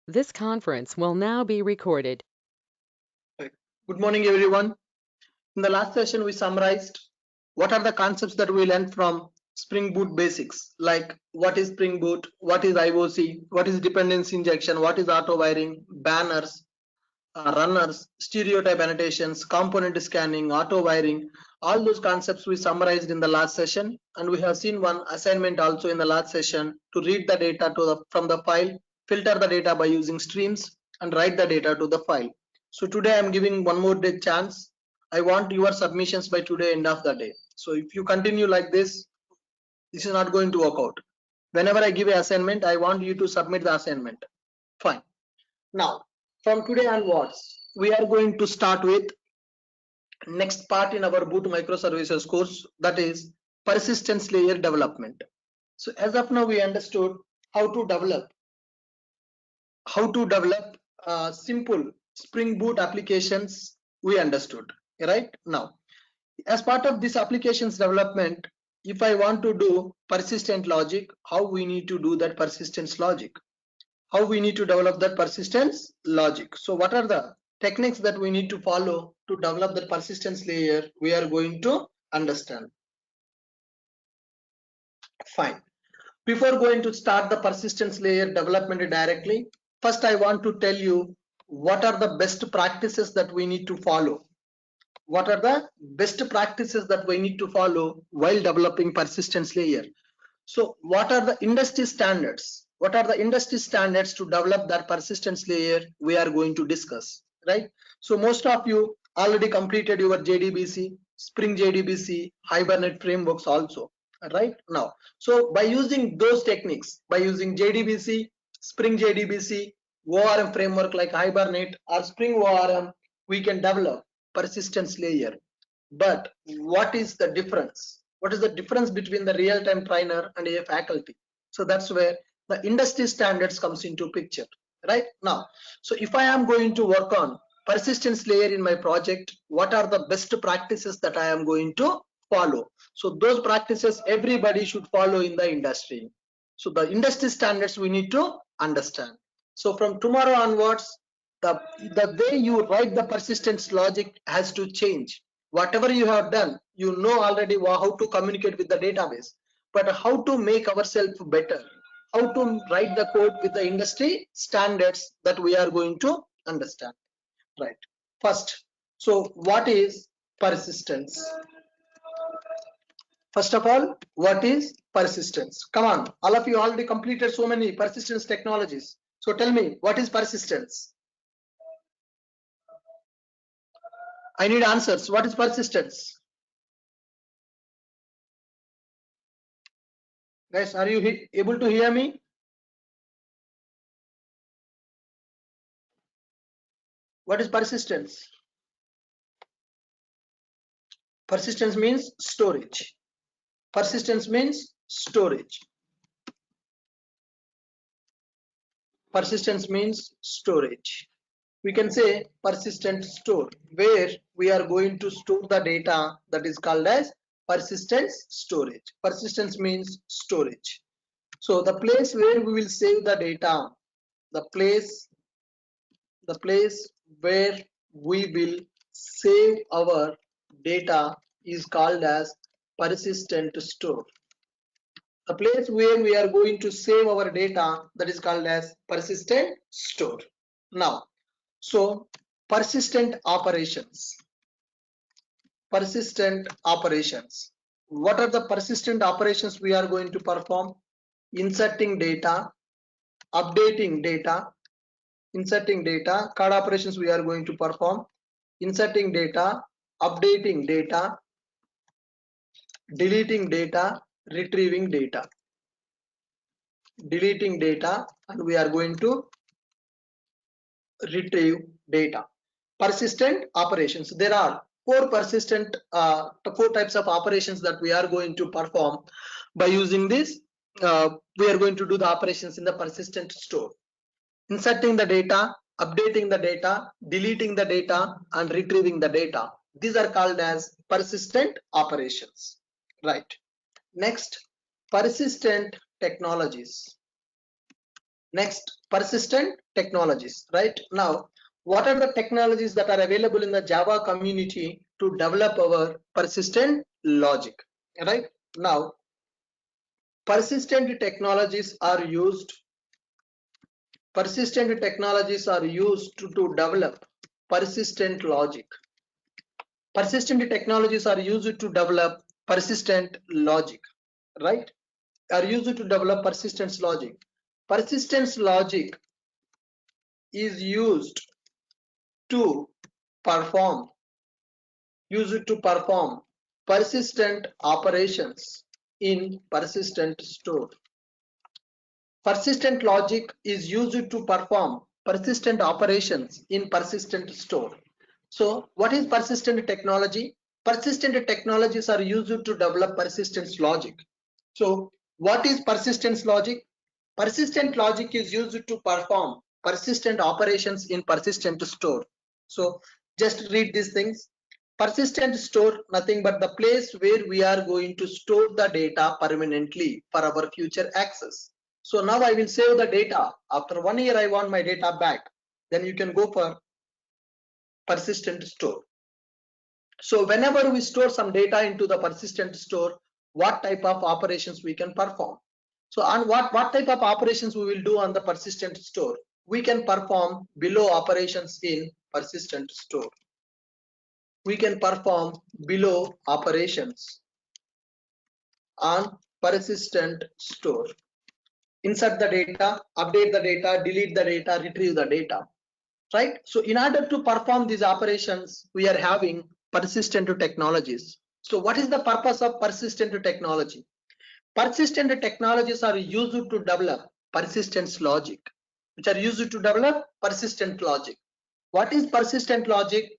This conference will now be recorded. Right. Good morning, everyone. In the last session, we summarized what are the concepts that we learned from Spring Boot basics, like what is Spring Boot, what is IOC, what is dependency injection, what is auto wiring, banners, runners, stereotype annotations, component scanning, auto wiring. All those concepts we summarized in the last session, and we have seen one assignment also in the last session to read the data from the file, filter the data by using streams, and write the data to the file. So today I'm giving one more day chance. I want your submissions by today end of the day. So if you continue like this is not going to work out. Whenever I give an assignment, I want you to submit the assignment. Fine. Now, from today onwards, we are going to start with next part in our boot microservices course, that is persistence layer development. So as of now, we understood how to develop simple Spring Boot applications. We understood, right? Now, as part of this applications development, if I want to do persistent logic, how we need to do that persistence logic? How we need to develop that persistence logic? So what are the techniques that we need to follow to develop the persistence layer? We are going to understand. Fine. Before going to start the persistence layer development directly, first I want to tell you what are the best practices that we need to follow. What are the best practices that we need to follow while developing persistence layer? So what are the industry standards? What are the industry standards to develop that persistence layer? We are going to discuss, right? So most of you already completed your JDBC, Spring JDBC, Hibernate frameworks also, right? Now, so by using those techniques, by using JDBC, Spring JDBC, ORM framework like Hibernate or Spring ORM, we can develop persistence layer. But what is the difference? What is the difference between the real-time trainer and a faculty? So that's where the industry standards comes into picture, right? Now, so if I am going to work on persistence layer in my project, what are the best practices that I am going to follow? So those practices everybody should follow in the industry. So the industry standards we need to understand. So from tomorrow onwards, the way you write the persistence logic has to change. Whatever you have done, you know already how to communicate with the database, but how to make ourselves better, how to write the code with the industry standards, that we are going to understand, right? First, so what is persistence? First of all, what is persistence? Come on, all of you already completed so many persistence technologies, so tell me, what is persistence? I need answers. What is persistence? Guys, are you able to hear me? What is persistence? Persistence means storage. Persistence means storage. Persistence means storage. We can say persistent store, where we are going to store the data, that is called as persistence storage. Persistence means storage. So the place where we will save the data, the place where we will save our data is called as persistent store. The place where we are going to save our data, that is called as persistent store. Now, so persistent operations. What are the persistent operations we are going to perform? Inserting data, updating data, card operations we are going to perform, inserting data, updating data, deleting data, retrieving data, and we are going to retrieve data. Persistent operations. There are four types of operations that we are going to perform. By using this, we are going to do the operations in the persistent store. Inserting the data, updating the data, deleting the data, and retrieving the data. These are called as persistent operations, right? Next, persistent technologies. Next, persistent technologies. Right now, what are the technologies that are available in the Java community to develop our persistent logic? Right now, persistent technologies are used. Persistent technologies are used to develop persistent logic. Persistent technologies are used to develop persistent logic, right? Are used to develop persistence logic. Persistence logic is to perform used to perform persistent operations in persistent store. Persistent logic is used to perform persistent operations in persistent store. So what is persistent technology? Persistent technologies are used to develop persistence logic. So what is persistence logic? Persistent logic is used to perform persistent operations in persistent store. So just read these things. Persistent store, nothing but the place where we are going to store the data permanently for our future access. So now I will save the data. After 1 year, I want my data back. Then you can go for persistent store. So whenever we store some data into the persistent store, what type of operations we can perform? So on what type of operations we will do on the persistent store? We can perform below operations in persistent store. We can perform below operations on persistent store. Insert the data, update the data, delete the data, retrieve the data. Right? So in order to perform these operations, we are having persistent technologies. So what is the purpose of persistent technology? Persistent technologies are used to develop persistence logic, which are used to develop persistent logic. What is persistent logic?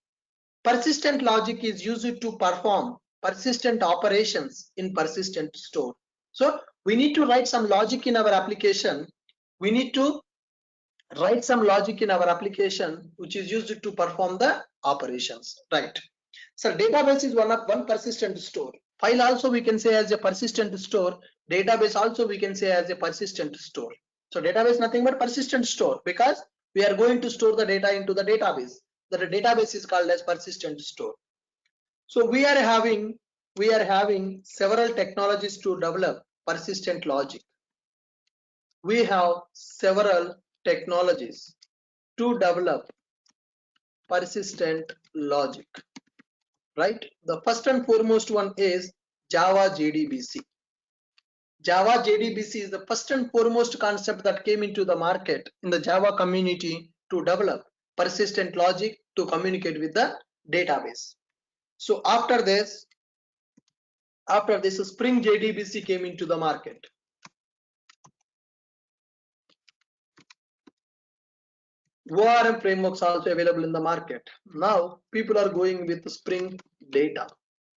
Persistent logic is used to perform persistent operations in persistent store. So we need to write some logic in our application. We need to write some logic in our application which is used to perform the operations, right? So database is one persistent store. File also we can say as a persistent store. Database also we can say as a persistent store. So database nothing but persistent store, because we are going to store the data into the database. The database is called as persistent store. So we are having several technologies to develop persistent logic. We have several technologies to develop persistent logic, right? The first and foremost one is Java JDBC. Java JDBC is the first and foremost concept that came into the market in the Java community to develop persistent logic to communicate with the database. So after this Spring JDBC came into the market. ORM frameworks are also available in the market. Now people are going with Spring Data,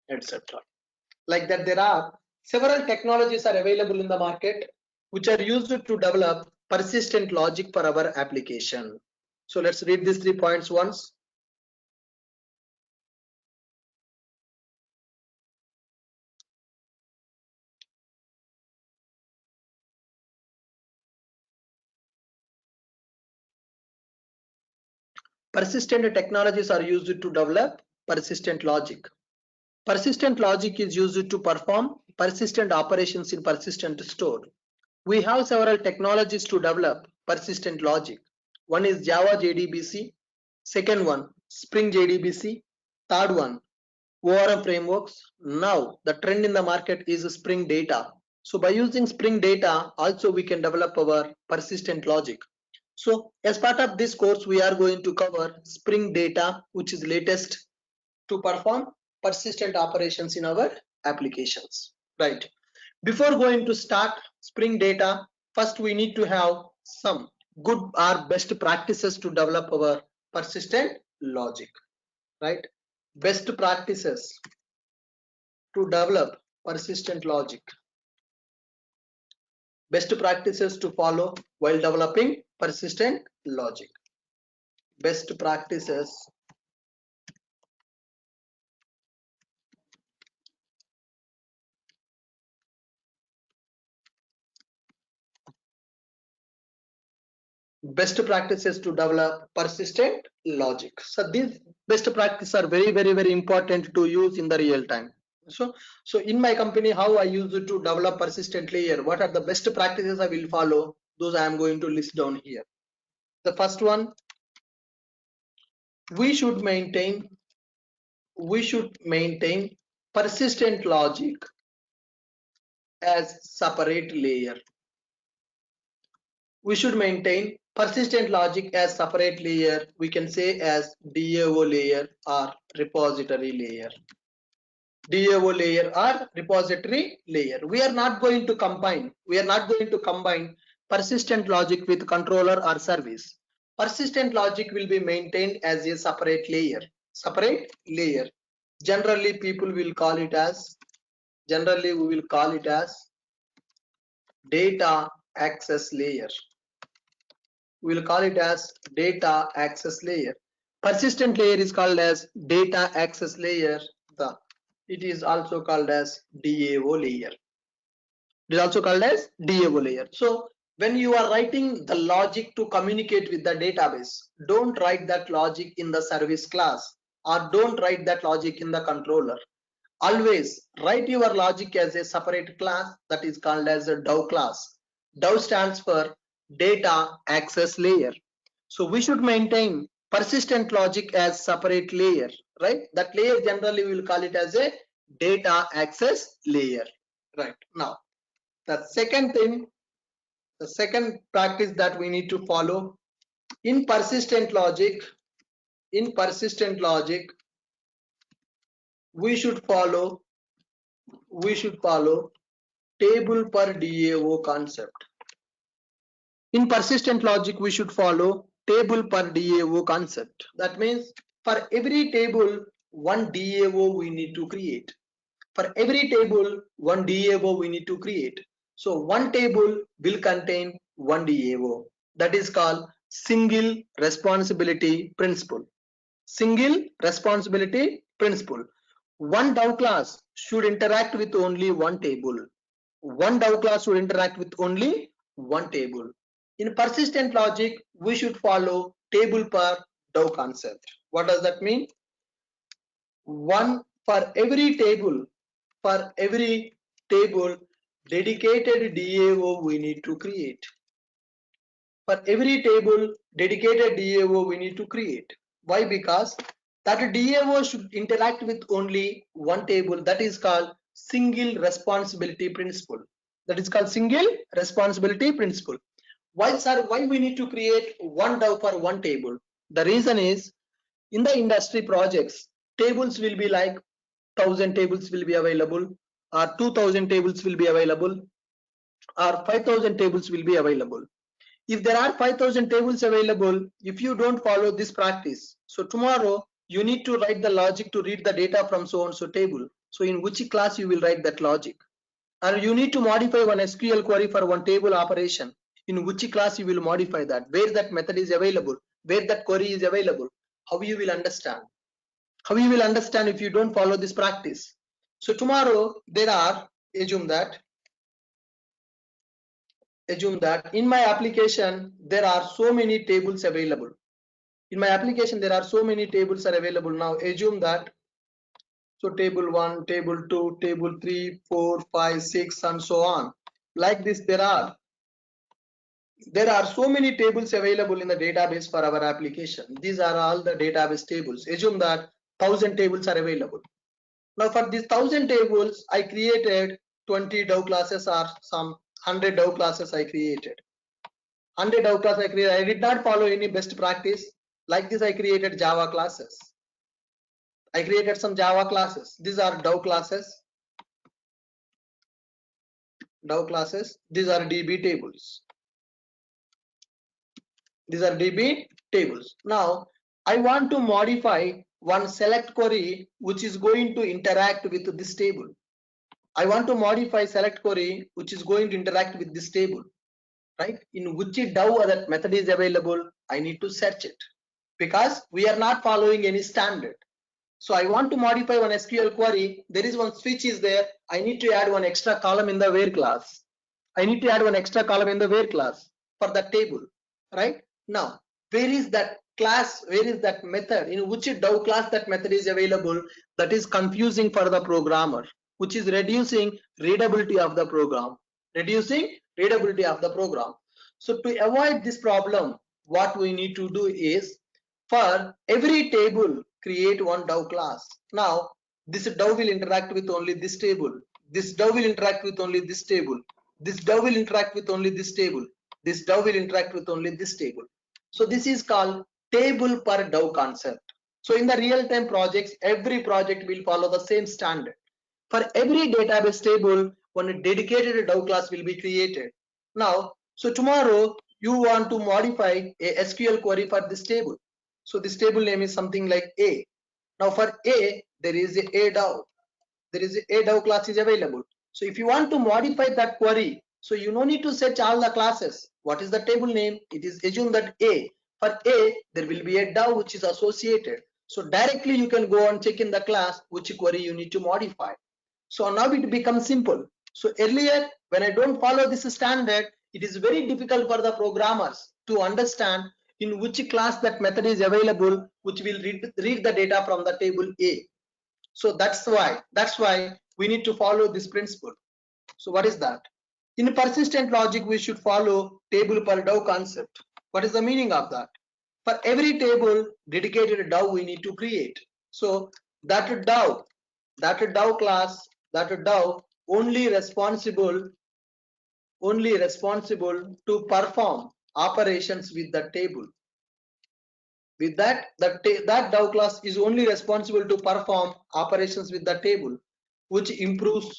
etc. Like that, there are several technologies are available in the market which are used to develop persistent logic for our application. So let's read these 3 points once. Persistent technologies are used to develop persistent logic. Persistent logic is used to perform persistent operations in persistent store. We have several technologies to develop persistent logic. One is Java JDBC, second one Spring JDBC, third one ORM frameworks. Now the trend in the market is Spring Data. So by using Spring Data also we can develop our persistent logic. So as part of this course we are going to cover Spring Data, which is latest to perform persistent operations in our applications, right? Before going to start Spring Data, first we need to have some good or best practices to develop our persistent logic, right? Best practices to develop persistent logic. Best practices to follow while developing persistent logic. Best practices best practices to develop persistent logic. So these best practices are very important to use in the real time. So in my company, how I use it to develop persistent layer, what are the best practices I will follow? Those I am going to list down here. The first one, we should maintain persistent logic as separate layer. We should maintain persistent logic as separate layer. We can say as DAO layer or repository layer. DAO layer or repository layer. We are not going to combine persistent logic with controller or service. Persistent logic will be maintained as a separate layer. Generally people will call it as, we will call it as data access layer. We will call it as data access layer. Persistent layer is called as data access layer. It is also called as DAO layer. It is also called as DAO layer. So when you are writing the logic to communicate with the database, don't write that logic in the service class or don't write that logic in the controller. Always write your logic as a separate class, that is called as a DAO class. DAO stands for data access layer. So we should maintain persistent logic as separate layer, right? That layer generally we will call it as a data access layer, right? Now the second practice that we need to follow in persistent logic, we should follow table per DAO concept. In persistent logic, we should follow table per DAO concept. That means for every table, one DAO we need to create. For every table, one DAO we need to create. So one table will contain one DAO. That is called single responsibility principle. Single responsibility principle. One DAO class should interact with only one table. One DAO class should interact with only one table. In persistent logic, we should follow table per DAO concept. What does that mean? One for every table, dedicated DAO we need to create. For every table, dedicated DAO we need to create. Why? Because that DAO should interact with only one table. That is called single responsibility principle. That is called single responsibility principle. Why, sir? Why we need to create one DAO for one table? The reason is, in the industry projects, tables will be like 1000 tables will be available, or 2000 tables will be available, or 5000 tables will be available. If there are 5000 tables available, if you don't follow this practice, so tomorrow you need to write the logic to read the data from so and so table. So in which class you will write that logic? Or you need to modify one SQL query for one table operation. In which class you will modify that? Where that method is available? Where that query is available? How you will understand? How you will understand if you don't follow this practice? So tomorrow there are, assume that in my application there are so many tables available. In my application there are so many tables are available. Now assume that, so table 1, table 2, table 3, 4, 5, 6 and so on. Like this, there are so many tables available in the database for our application. These are all the database tables. Assume that 1000 tables are available. Now for these 1000 tables, I created 20 DAO classes or some 100 DAO classes I created. 100 DAO classes I created. I did not follow any best practice. Like this, I created Java classes. I created some Java classes. These are DAO classes. These are DB tables. Now I want to modify one select query which is going to interact with this table. I want to modify select query which is going to interact with this table, right? In which DAO that method is available, I need to search it, because we are not following any standard. So I want to modify one SQL query. There is one switch is there. I need to add one extra column in the where class. For the table, right? Now, where is that class? Where is that method? In which DAO class that method is available? That is confusing for the programmer, which is reducing readability of the program. Reducing readability of the program. So to avoid this problem, what we need to do is, for every table, create one DAO class. Now, this DAO will interact with only this table. This DAO will interact with only this table. This DAO will interact with only this table. This DAO will interact with only this table. So this is called table per DAO concept. So in the real-time projects, every project will follow the same standard. For every database table, one dedicated DAO class will be created. Now, so tomorrow you want to modify a SQL query for this table. So this table name is something like A. Now for A, there is a DAO. There is a DAO class is available. So if you want to modify that query, so you no need to set all the classes. What is the table name? It is assumed that A. For A, there will be a DAO which is associated. So directly you can go and check in the class which query you need to modify. So now it becomes simple. So earlier, when I don't follow this standard, it is very difficult for the programmers to understand in which class that method is available, which will read the data from the table A. So that's why we need to follow this principle. So what is that? In persistent logic, we should follow table per DAO concept. What is the meaning of that? For every table, dedicated DAO we need to create. So that DAO class, that DAO only responsible to perform operations with the table. With that DAO class is only responsible to perform operations with the table, which improves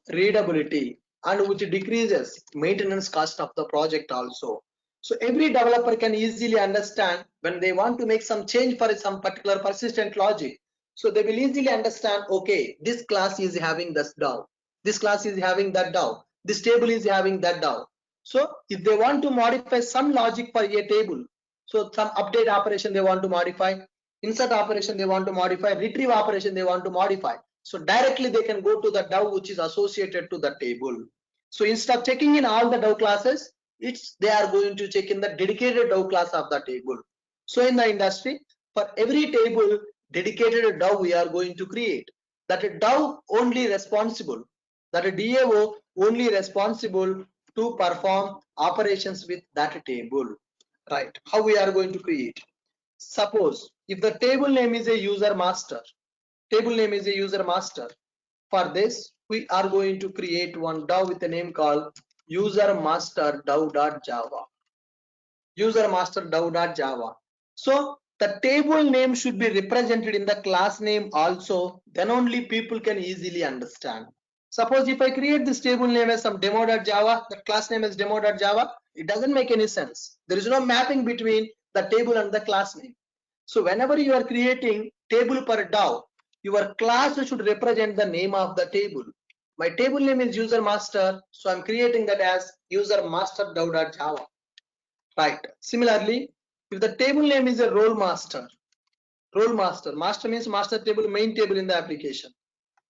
readability, and which decreases maintenance cost of the project also. So every developer can easily understand when they want to make some change for some particular persistent logic. So they will easily understand, okay, this class is having this DAO, this class is having that DAO, this table is having that DAO. So if they want to modify some logic for a table, so some update operation they want to modify, insert operation they want to modify, retrieve operation they want to modify, so directly they can go to the DAO which is associated to the table. So instead of checking in all the DAO classes, they are going to check in the dedicated DAO class of the table. So in the industry, for every table, dedicated DAO we are going to create. That DAO only responsible, that DAO only responsible to perform operations with that table. Right? How we are going to create? Suppose if the table name is a user master, for this we are going to create one DAO with a name called user master DAO.java. So the table name should be represented in the class name also, then only people can easily understand. Suppose if I create this table name as some demo.java, the class name is demo.java, it doesn't make any sense. There is no mapping between the table and the class name. So whenever you are creating table per DAO, your class should represent the name of the table. My table name is user master, so I'm creating that as user master DAO.java. Right. Similarly, if the table name is a master means master table, main table in the application.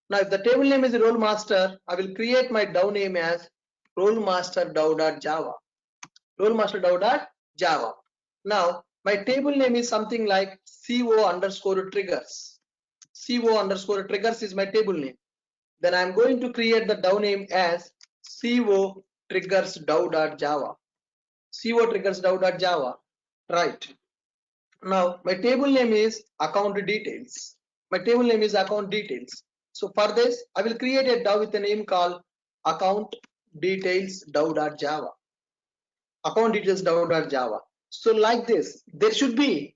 Now, if the table name is a role master, I will create my DAO name as role master DAO.java. Now, my table name is something like co_triggers. Co_triggers is my table name. Then I'm going to create the DAO name as co_triggers.java. Right. Now my table name is account details. So for this, I will create a DAO with a name called account details DAO.java. So like this, there should be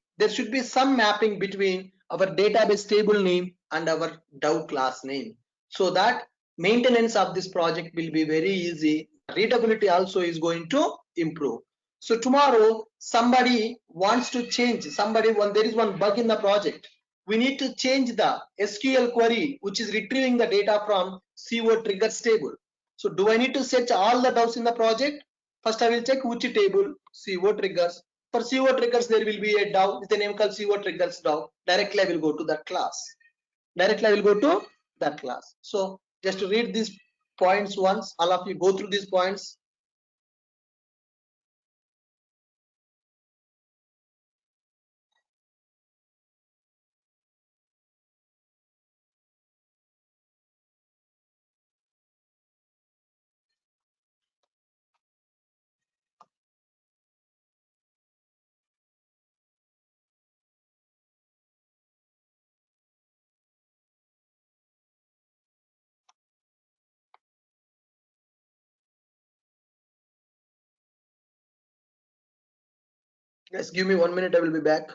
some mapping between our database table name and our DAO class name, so that maintenance of this project will be very easy. Readability also is going to improve. So tomorrow somebody wants to change, there is one bug in the project. We need to change the SQL query which is retrieving the data from CO triggers table. So do I need to set all the DAOs in the project? First I will check which table, CO triggers. For CO triggers there will be a DAO with a name called CO triggers DAO. Directly I will go to that class. So just to read these points once, all of you go through these points. Just give me 1 minute, I will be back.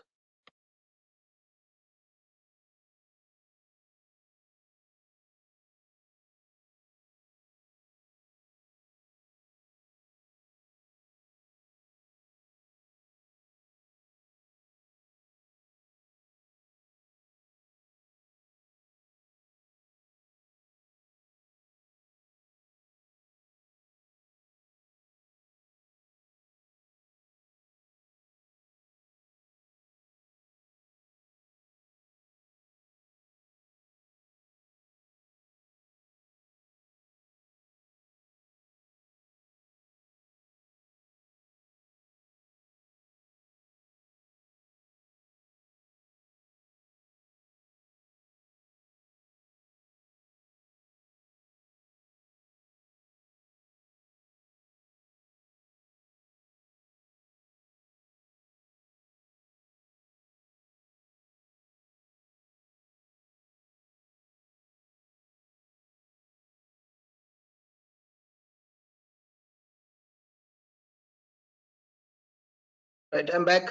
Right, I'm back.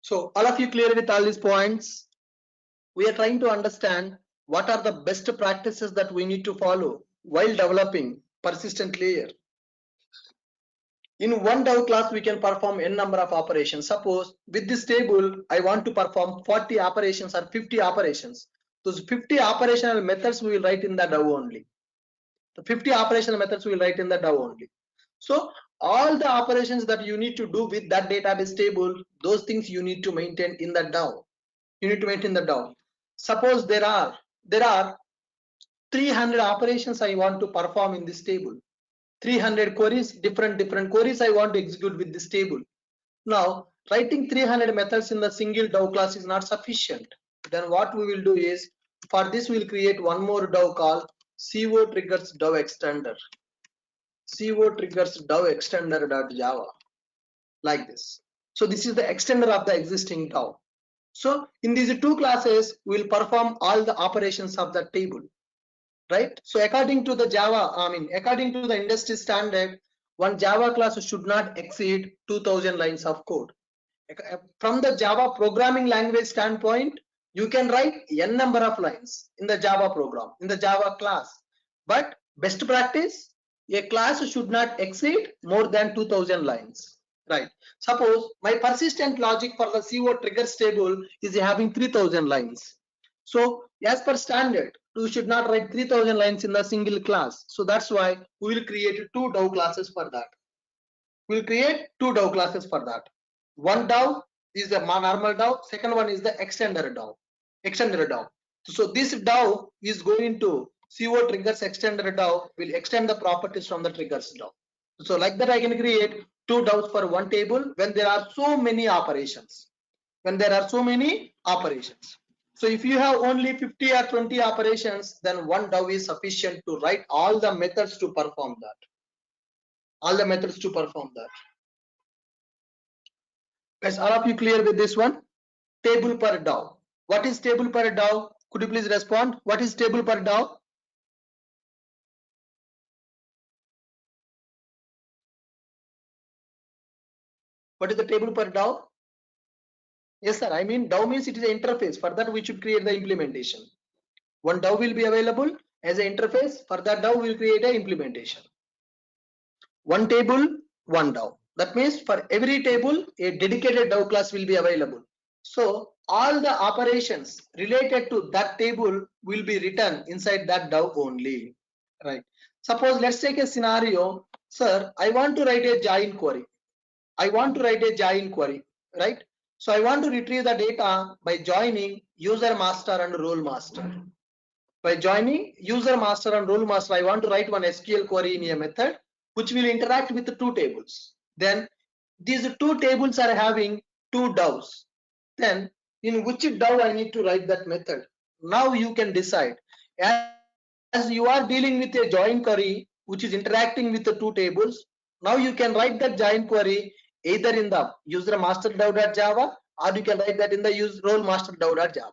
So all of you clear with all these points? We are trying to understand what are the best practices that we need to follow while developing persistent layer. In one Dow class, we can perform n number of operations. Suppose with this table, I want to perform 40 operations or 50 operations. Those 50 operational methods we will write in the Dow only. The 50 operational methods we will write in the Dow only. So all the operations that you need to do with that database table, those things you need to maintain in the Dow. You need to maintain the Dow. Suppose there are 300 operations I want to perform in this table. 300 queries, different queries I want to execute with this table. Now, writing 300 methods in the single Dow class is not sufficient. Then what we will do is, for this we will create one more Dow called CO triggers Dow extender. CO triggers Dow extender.java, like this. So this is the extender of the existing Dow. So in these two classes, we will perform all the operations of the table. Right? So according to the according to the industry standard, one Java class should not exceed 2000 lines of code. From the Java programming language standpoint, you can write n number of lines in the Java program, in the Java class. But best practice, a class should not exceed more than 2000 lines. Right? Suppose my persistent logic for the CO triggers table is having 3000 lines. So as per standard, you should not write 3000 lines in the single class. So that's why we will create two Dow classes for that. We'll create two Dow classes for that. One Dow is the normal Dow. Second one is the extender Dow. Extender Dow. So this Dow is going to CO triggers extender Dow will extend the properties from the triggers Dow. So like that I can create two Dows for one table when there are so many operations. When there are so many operations. So if you have only 50 or 20 operations, then one Dow is sufficient to write all the methods to perform that. All the methods to perform that. Guys, all of you clear with this one? Table per Dow. What is table per Dow? Could you please respond? What is table per Dow? What is the table per Dow? Yes, sir. I mean, Dow means it is an interface. For that, we should create the implementation. One Dow will be available as an interface. For that Dow, we will create an implementation. One table, one Dow. That means for every table, a dedicated Dow class will be available. So all the operations related to that table will be written inside that Dow only. Right. Suppose let's take a scenario. Sir, I want to write a join query. I want to write a join query. Right. So I want to retrieve the data by joining user master and role master. By joining user master and role master, I want to write one SQL query in a method which will interact with the two tables. Then these two tables are having two Dows. Then in which Dow I need to write that method. Now you can decide. As you are dealing with a join query which is interacting with the two tables, now you can write that join query either in the user master Dow.java or you can write that in the role master Dow.java.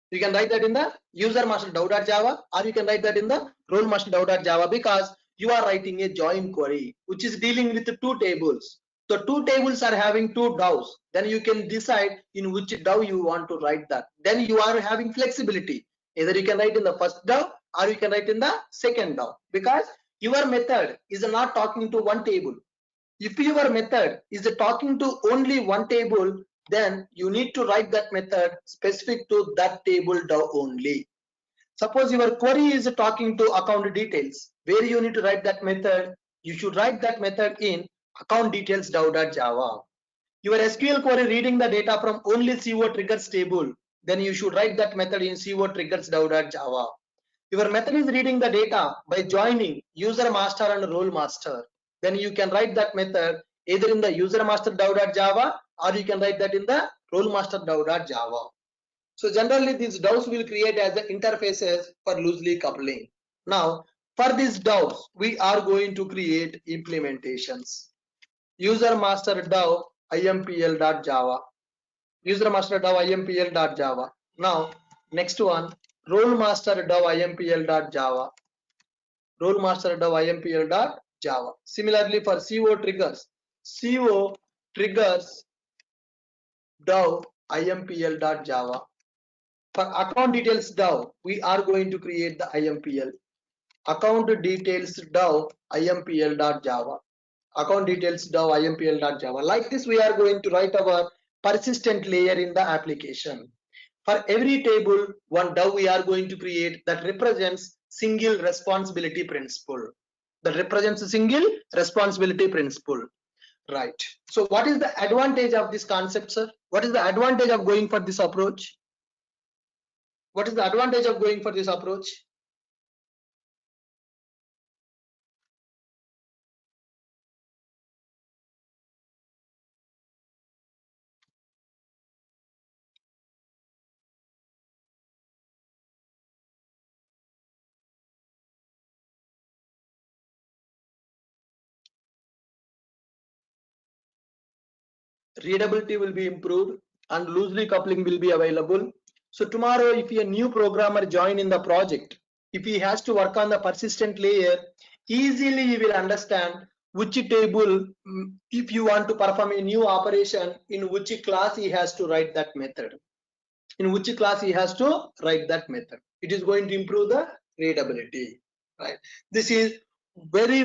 You can write that in the user master Dow.java or you can write that in the role master Dow.java because you are writing a join query which is dealing with the two tables. The two tables are having two DAOs. Then you can decide in which DAO you want to write that. Then you are having flexibility. Either you can write in the first DAO or you can write in the second DAO, because your method is not talking to one table. If your method is talking to only one table, then you need to write that method specific to that table DAO only. Suppose your query is talking to account details, where you need to write that method. You should write that method in account details DAO.java. Your SQL query reading the data from only CO triggers table, then you should write that method in CO triggers DAO.java. Your method is reading the data by joining user master and role master, then you can write that method either in the user master DAO.java or you can write that in the role master DAO.java. So generally these DAOs will create as the interfaces for loosely coupling. Now for these DAOs we are going to create implementations. User master DAO impl.java. User master DAO impl.java. Now next one, role master DAO impl.java. Role master DAO impl.java. Similarly for CO triggers, CO triggers DAO impl.java. For account details DAO, we are going to create the IMPL. Account details DAO impl.java. Account details DAO impl.java. Like this, we are going to write our persistent layer in the application. For every table, one DAO we are going to create that represents single responsibility principle. That represents a single responsibility principle. Right. So what is the advantage of this concept, sir? What is the advantage of going for this approach? What is the advantage of going for this approach? Readability will be improved and loosely coupling will be available. So tomorrow if a new programmer join in the project, if he has to work on the persistent layer, easily he will understand which table, if you want to perform a new operation, in which class he has to write that method. In which class he has to write that method. It is going to improve the readability. Right. This is very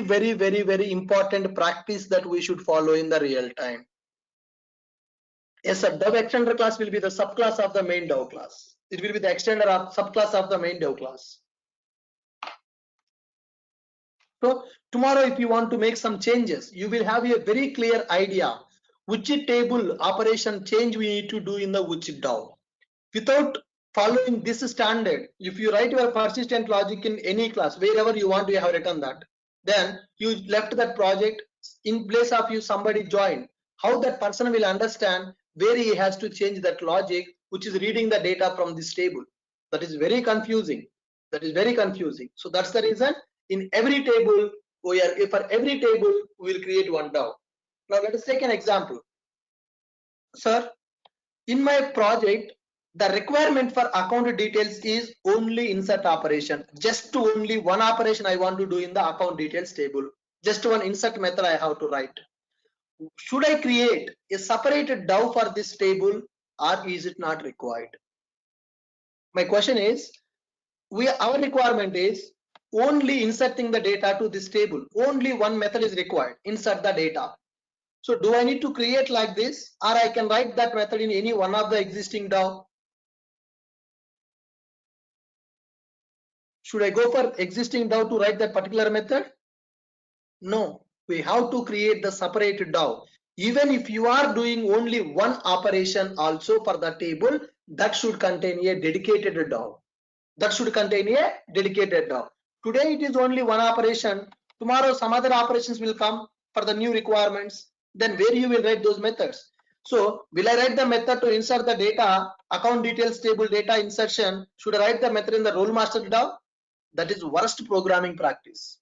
important practice that we should follow in the real time. Yes, sir. Dev extender class will be the subclass of the main dev class. It will be the extender of subclass of the main dev class. So tomorrow, if you want to make some changes, you will have a very clear idea which table operation change we need to do in the which dev. Without following this standard, if you write your persistent logic in any class, wherever you want to have written that, then you left that project, in place of you somebody joined, how that person will understand where he has to change that logic which is reading the data from this table. That is very confusing. That is very confusing. So that's the reason in every table for every table we will create one DAO. Now let us take an example. Sir, in my project the requirement for account details is only insert operation. Just only one operation I want to do in the account details table. Just one insert method I have to write. Should I create a separated DAO for this table or is it not required? My question is, our requirement is only inserting the data to this table. Only one method is required, insert the data. So do I need to create like this, or I can write that method in any one of the existing DAO? Should I go for existing DAO to write that particular method? No, we have to create the separate DAO. Even if you are doing only one operation also for the table, that should contain a dedicated DAO. That should contain a dedicated DAO. Today it is only one operation. Tomorrow some other operations will come for the new requirements. Then where you will write those methods? So will I write the method to insert the data, account details table data insertion? Should I write the method in the role master DAO? That is worst programming practice.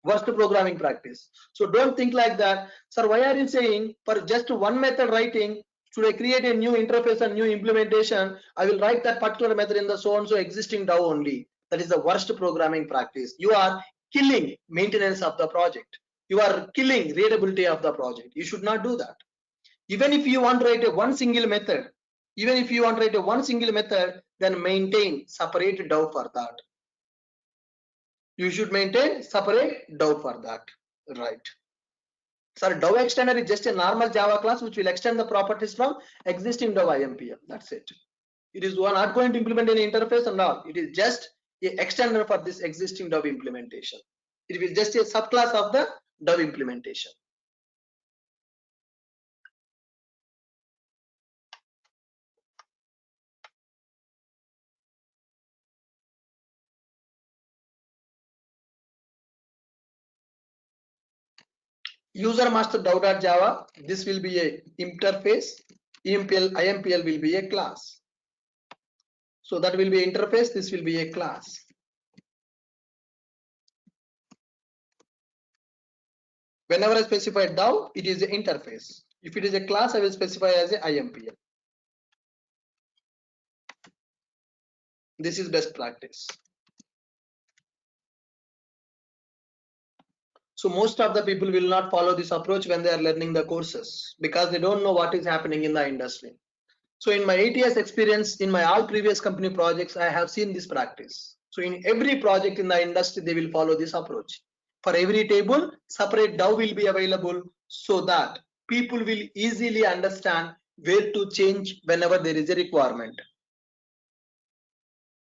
Worst programming practice. So don't think like that. Sir, why are you saying for just one method writing, should I create a new interface and new implementation? I will write that particular method in the so and so existing DAO only. That is the worst programming practice. You are killing maintenance of the project. you are killing readability of the project. You should not do that. Even if you want to write a one single method, then maintain separate DAO for that. You should maintain separate DAO for that, right? Sorry, DAO extender is just a normal Java class which will extend the properties from existing DAO IMPL. That's it. It is not going to implement any interface and all. It is just a extender for this existing DAO implementation. It will just a subclass of the DAO implementation. User master DAO.java. This will be a interface. IMPL will be a class. So that will be interface. This will be a class. Whenever I specify DAO, it is an interface. If it is a class, I will specify as a IMPL. This is best practice. So most of the people will not follow this approach when they are learning the courses because they don't know what is happening in the industry. So in my 8 years experience, in my all previous company projects, I have seen this practice. So in every project in the industry, they will follow this approach. For every table, separate DAO will be available so that people will easily understand where to change whenever there is a requirement.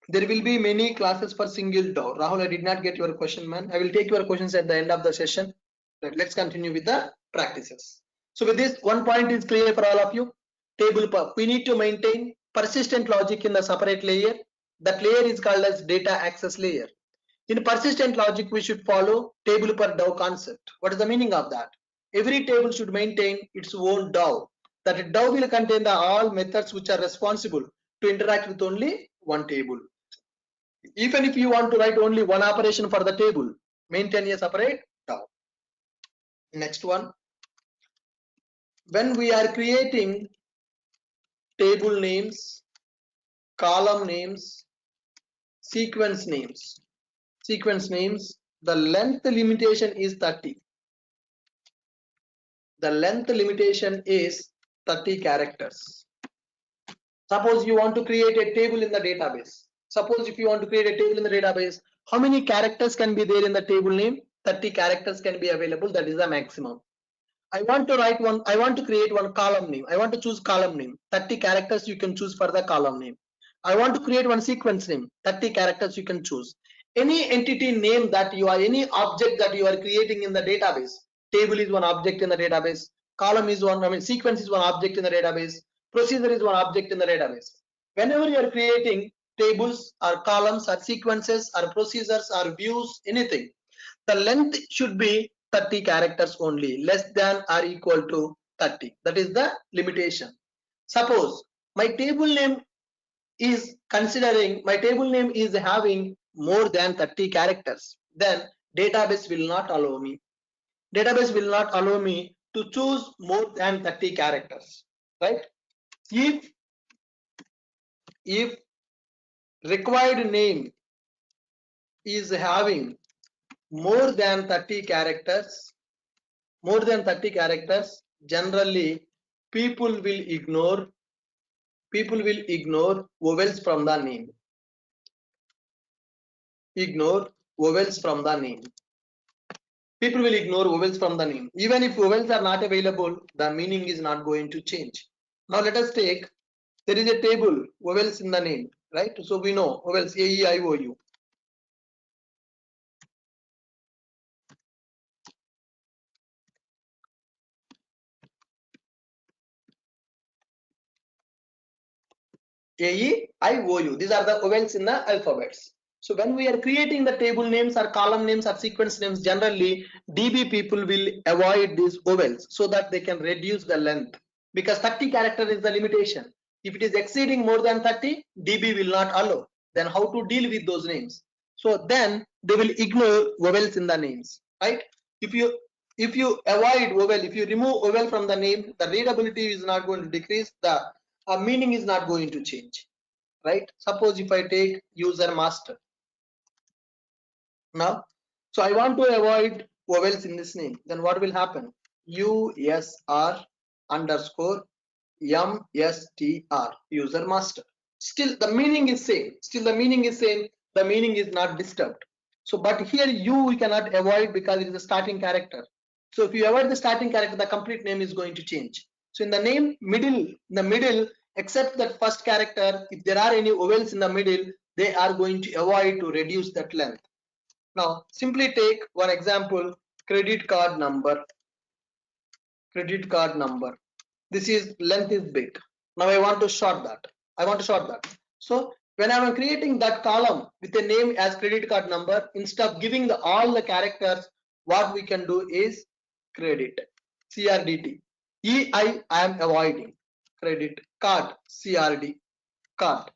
There will be many classes for single DAO. Rahul, I did not get your question, man. I will take your questions at the end of the session. Let's continue with the practices. So with this, one point is clear for all of you. Table per. We need to maintain persistent logic in the separate layer. That layer is called as data access layer. In persistent logic, we should follow table per DAO concept. What is the meaning of that? Every table should maintain its own DAO. That DAO will contain the all methods which are responsible to interact with only one table. Even if you want to write only one operation for the table, maintain a separate DAO. Next one. When we are creating table names, column names, sequence names, the length limitation is 30. The length limitation is 30 characters. Suppose you want to create a table in the database. Suppose if you want to create a table in the database, how many characters can be there in the table name? 30 characters can be available. That is the maximum. I want to create one column name. I want to choose column name. 30 characters you can choose for the column name. I want to create one sequence name. 30 characters you can choose. Any entity name that you are, any object that you are creating in the database. Table is one object in the database. Column is one, sequence is one object in the database. Procedure is one object in the database. Whenever you are creating tables or columns or sequences or procedures or views, anything, the length should be 30 characters only, less than or equal to 30. That is the limitation. Suppose my table name is having more than 30 characters, then database will not allow me. Database will not allow me to choose more than 30 characters, right? If required name is having more than 30 characters, generally people will ignore vowels from the name. People will ignore vowels from the name. Even if vowels are not available, the meaning is not going to change. Now let us take, there is a table, vowels in the name, right? So we know vowels A, E, I, O, U. A, E, I, O, U. These are the vowels in the alphabets. So when we are creating the table names or column names or sequence names, generally DB people will avoid these vowels so that they can reduce the length, because 30 character is the limitation. If it is exceeding more than 30, DB will not allow. Then how to deal with those names? So then they will ignore vowels in the names, right? If you avoid vowel, if you remove vowel from the name, the readability is not going to decrease, the meaning is not going to change, right? Suppose if I take user master now, so I want to avoid vowels in this name, then what will happen? USR underscore MSTR, user master. Still the meaning is same. The meaning is not disturbed. So, but here U we cannot avoid because it is a starting character. So if you avoid the starting character, the complete name is going to change. So in the name middle, except that first character, if there are any vowels in the middle, they are going to avoid to reduce that length. Now simply take one example, credit card number. This is length is big. Now I want to short that. So when I am creating that column with a name as credit card number, instead of giving all the characters, what we can do is credit, CRDT. I am avoiding. Credit card, CRD, card,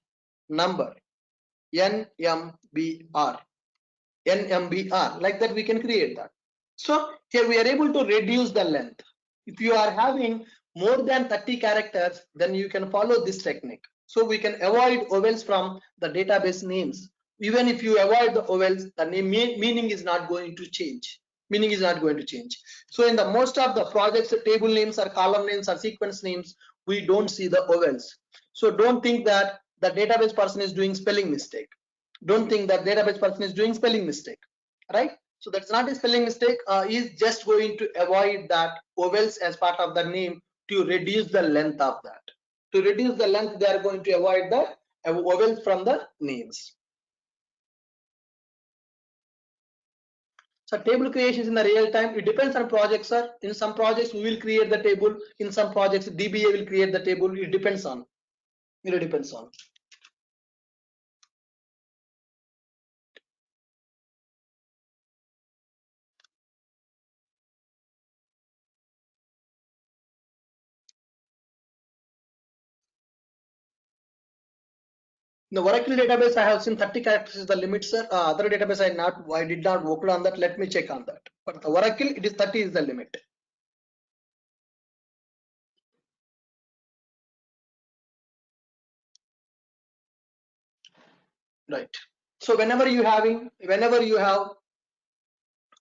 number, NMBR, like that we can create that. So here we are able to reduce the length. If you are having more than 30 characters, then you can follow this technique. So we can avoid vowels from the database names. Even if you avoid the vowels, the meaning is not going to change. So in the most of the projects, table names or column names or sequence names, we don't see the vowels. So don't think that the database person is doing spelling mistake. Right? So that's not a spelling mistake. Is just going to avoid that vowels as part of the name to reduce the length of that. They are going to avoid the vowels from the names. So table creation is in the real time. It depends on projects, sir. In some projects we will create the table. In some projects DBA will create the table. It depends on. In the Oracle database, I have seen 30 characters is the limit, sir. Other database I did not work on that. Let me check on that. But the Oracle, it is 30 is the limit. Right. So whenever you have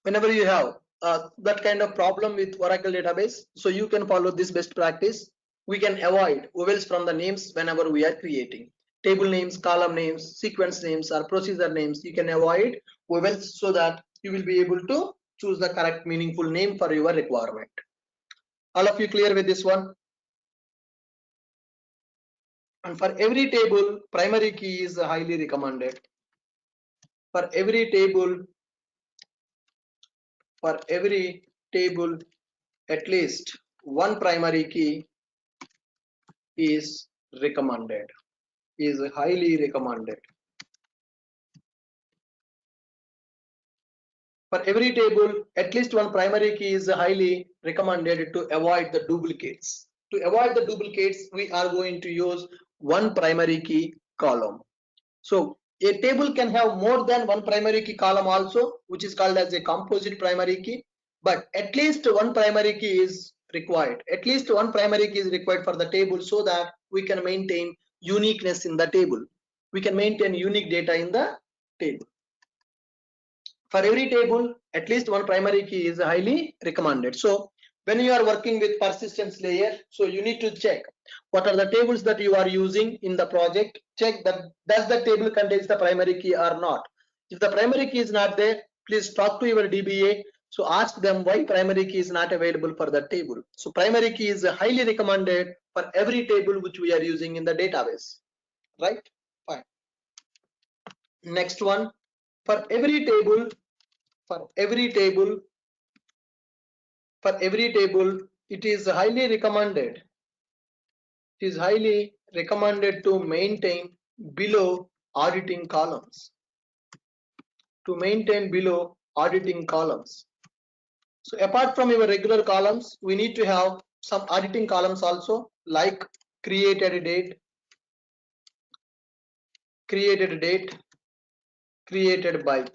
that kind of problem with Oracle database, so you can follow this best practice. We can avoid vowels from the names whenever we are creating table names, column names, sequence names, or procedure names. You can avoid vowels so that you will be able to choose the correct meaningful name for your requirement. All of you clear with this one? And for every table, primary key is highly recommended. For every table, at least one primary key is recommended, is highly recommended. For every table, at least one primary key is highly recommended to avoid the duplicates. To avoid the duplicates, we are going to use one primary key column. So a table can have more than one primary key column also, which is called as a composite primary key. But at least one primary key is required. For the table so that we can maintain uniqueness in the table. We can maintain unique data in the table. For every table, at least one primary key is highly recommended. So when you are working with persistence layer, so you need to check what are the tables that you are using in the project. Check that does the table contains the primary key or not. If the primary key is not there, please talk to your DBA. So ask them why primary key is not available for the table. So primary key is highly recommended for every table which we are using in the database. Right? Fine. Next one, for every table, it is highly recommended to maintain below auditing columns. So apart from your regular columns, we need to have some auditing columns also, like created date, created by,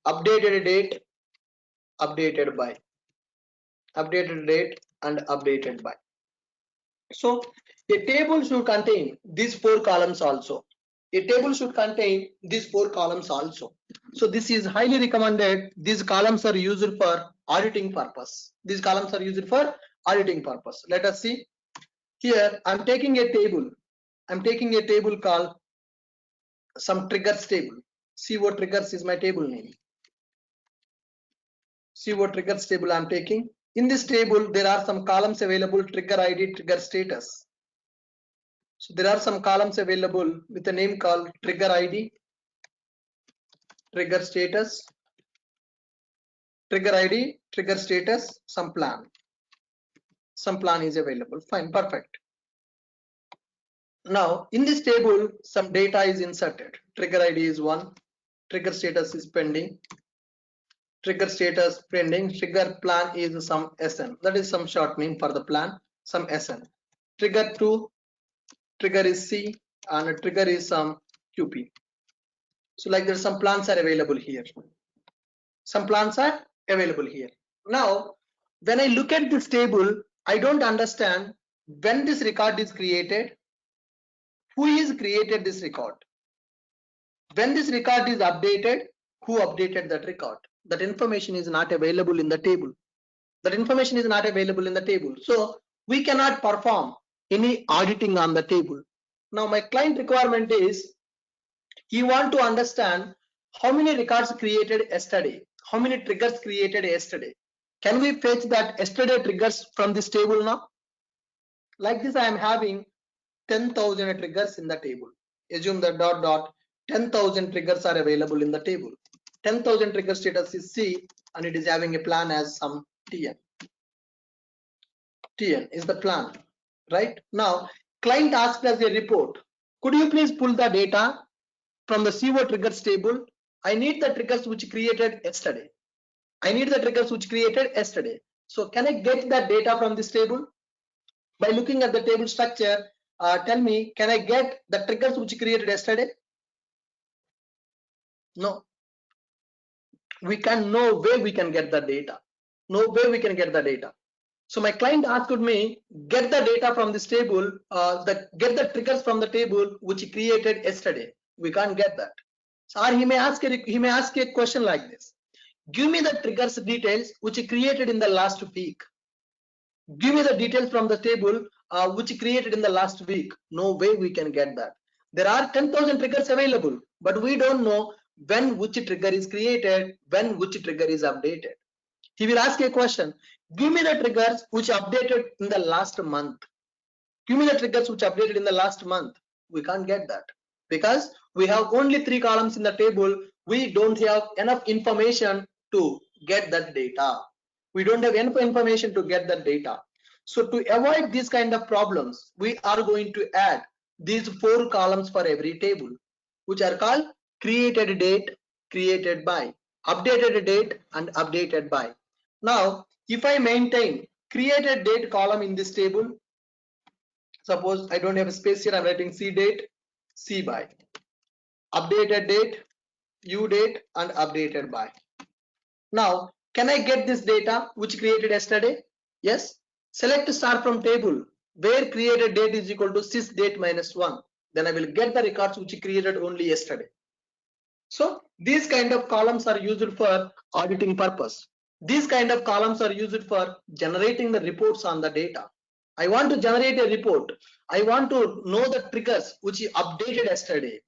updated date, and updated by. So a table should contain these 4 columns also. A table should contain these 4 columns also. So this is highly recommended. These columns are used for auditing purpose. These columns are used for auditing purpose. Let us see. Here I'm taking a table. I'm taking a table called some triggers table. CO triggers is my table name. CO triggers table I'm taking. In this table, there are some columns available: trigger ID, trigger status. So there are some columns available with a name called trigger ID, trigger status, trigger ID, trigger status, some plan. Some plan is available. Fine, perfect. Now in this table, some data is inserted. Trigger ID is 1, trigger status is pending, trigger status pending, trigger plan is some SN. That is some short name for the plan, some SN. Trigger 2, trigger is C, and trigger is some QP. So like there's some plans are available here. Some plans are available here. Now, when I look at this table, I don't understand when this record is created, who is created this record, when this record is updated, who updated that record. That information is not available in the table. That information is not available in the table. So we cannot perform any auditing on the table. Now my client requirement is, he want to understand how many records created yesterday, how many triggers created yesterday. Can we fetch that yesterday triggers from this table now? Like this, I am having 10,000 triggers in the table. Assume that dot dot 10,000 triggers are available in the table. 10,000 trigger status is C, and it is having a plan as some TN. TN is the plan, right? Now, client asked us a report. Could you please pull the data from the CO triggers table? I need the triggers which created yesterday. I need the triggers which created yesterday. So can I get that data from this table? By looking at the table structure, tell me, can I get the triggers which created yesterday? No. We can, no way we can get the data. No way we can get the data. So my client asked me, get the data from this table, get the triggers from the table which created yesterday. We can't get that. So, or he may ask a question like this: give me the triggers details which created in the last week. Give me the details from the table which created in the last week. No way we can get that. There are 10,000 triggers available, but we don't know when which trigger is created, when which trigger is updated. He will ask a question: give me the triggers which updated in the last month. Give me the triggers which updated in the last month. We can't get that because we have only 3 columns in the table. We don't have enough information to get that data. We don't have enough information to get that data. So to avoid these kind of problems, we are going to add these 4 columns for every table, which are called created date, created by, updated date, and updated by. Now, if I maintain created date column in this table, suppose I don't have a space here, I'm writing C date, C by, updated date, U date, and updated by. Now, can I get this data which created yesterday? Yes. Select star from table where created date is equal to sys date minus 1. Then I will get the records which created only yesterday. So these kind of columns are used for auditing purpose. These kind of columns are used for generating the reports on the data. I want to generate a report. I want to know the triggers which updated yesterday,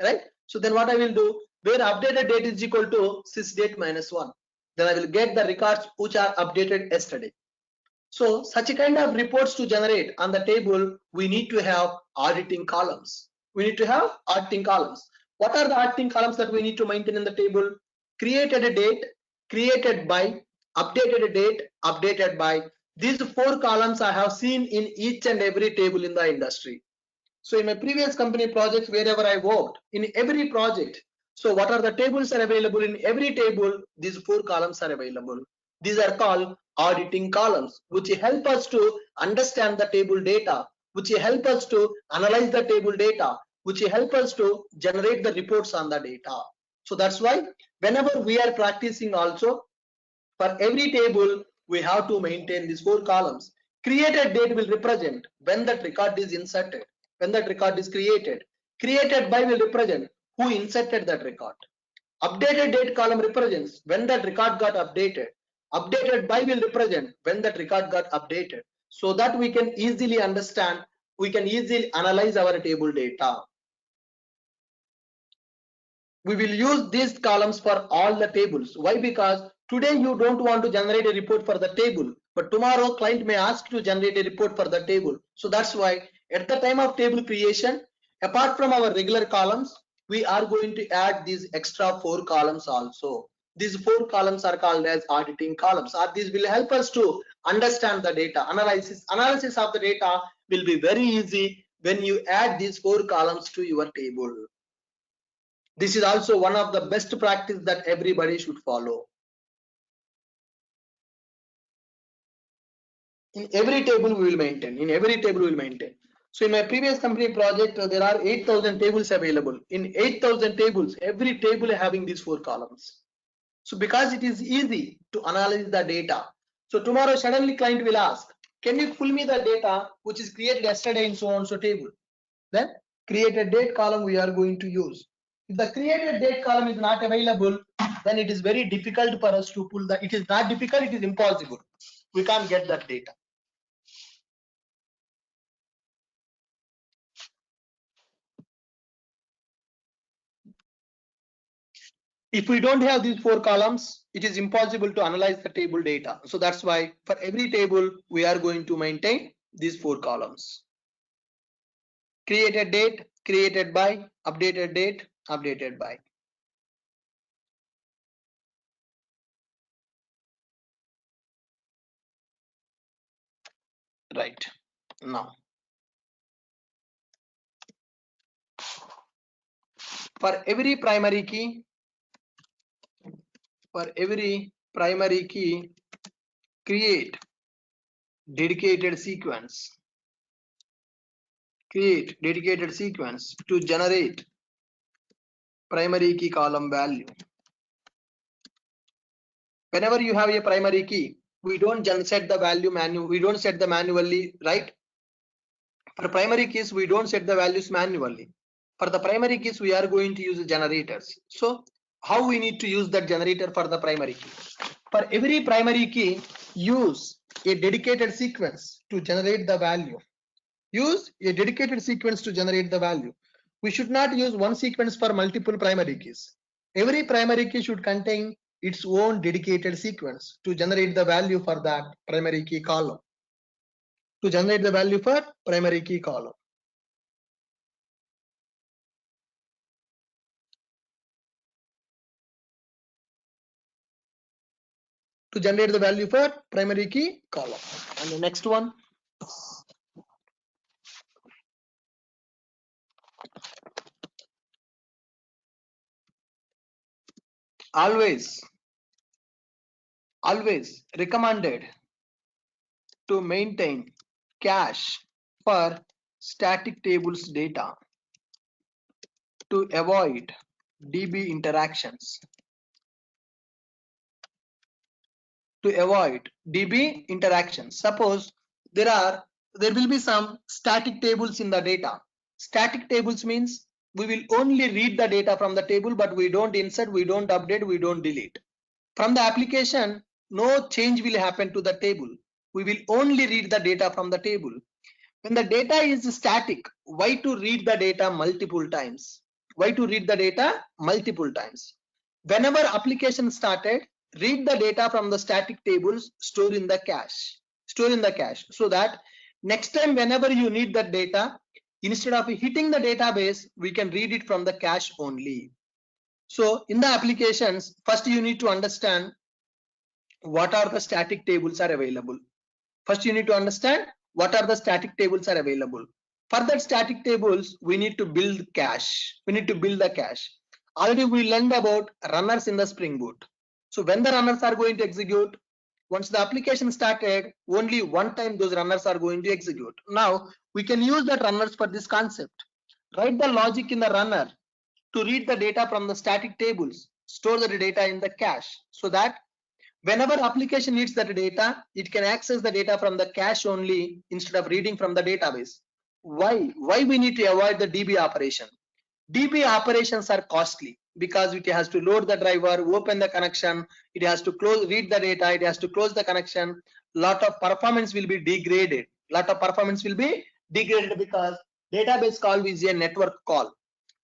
right? So then what I will do, where updated date is equal to sys date minus 1, then I will get the records which are updated yesterday. So such a kind of reports to generate on the table, we need to have auditing columns. We need to have auditing columns. What are the auditing columns that we need to maintain in the table? Created a date, created by, updated a date, updated by. These 4 columns I have seen in each and every table in the industry. So in my previous company projects, wherever I worked, in every project, so what are the tables are available in every table? These 4 columns are available. These are called auditing columns, which help us to understand the table data, which help us to analyze the table data, which help us to generate the reports on the data. So that's why whenever we are practicing also, for every table, we have to maintain these 4 columns. Created date will represent when that record is inserted. when that record is created. Created by will represent who inserted that record. Updated date column represents when that record got updated. Updated by will represent when that record got updated, so that we can easily understand, we can easily analyze our table data. We will use these columns for all the tables. Why? Because today you don't want to generate a report for the table, but tomorrow client may ask you to generate a report for the table. So that's why at the time of table creation, apart from our regular columns, we are going to add these extra 4 columns also. These 4 columns are called as auditing columns, or these will help us to understand the data. Analysis of the data will be very easy when you add these 4 columns to your table. This is also one of the best practice that everybody should follow. In every table we will maintain. So in my previous company project, there are 8,000 tables available. In 8,000 tables, every table having these 4 columns. So because it is easy to analyze the data. So tomorrow suddenly client will ask, can you pull me the data which is created yesterday in so and so table? Then created date column we are going to use. If the created date column is not available, then it is very difficult for us to pull it is not difficult, it is impossible. We can't get that data. If we don't have these 4 columns, it is impossible to analyze the table data. So that's why for every table, we are going to maintain these 4 columns. Created date, created by, updated date, updated by. Right. Now, for every primary key, create dedicated sequence to generate primary key column value. Whenever you have a primary key, we don't set the value manually, right? For primary keys, we don't set the values manually. For the primary keys, we are going to use generators. So how we need to use that generator for the primary key? For every primary key, use a dedicated sequence to generate the value. We should not use one sequence for multiple primary keys. Every primary key should contain its own dedicated sequence to generate the value for that primary key column. To generate the value for primary key column. To generate the value for primary key column. And the next one. Always recommended to maintain cache for static tables data to avoid DB interactions. Suppose there will be some static tables in the data. Static tables means we will only read the data from the table, but we don't insert, we don't update, we don't delete. From the application, no change will happen to the table. We will only read the data from the table. When the data is static, why to read the data multiple times? Whenever application started, read the data from the static tables, store in the cache, so that next time whenever you need that data, instead of hitting the database, we can read it from the cache only. So in the applications, first you need to understand what are the static tables are available. For that static tables, we need to build the cache. Already we learned about runners in the Spring Boot. So when the runners are going to execute, once the application started, only one time those runners are going to execute. Now we can use that runners for this concept. Write the logic in the runner to read the data from the static tables, store the data in the cache, so that whenever application needs that data, it can access the data from the cache only instead of reading from the database. Why we need to avoid the DB operation? DB operations are costly because it has to load the driver, open the connection, it has to read the data, it has to close the connection. Lot of performance will be degraded. Lot of performance will be degraded because database call is a network call.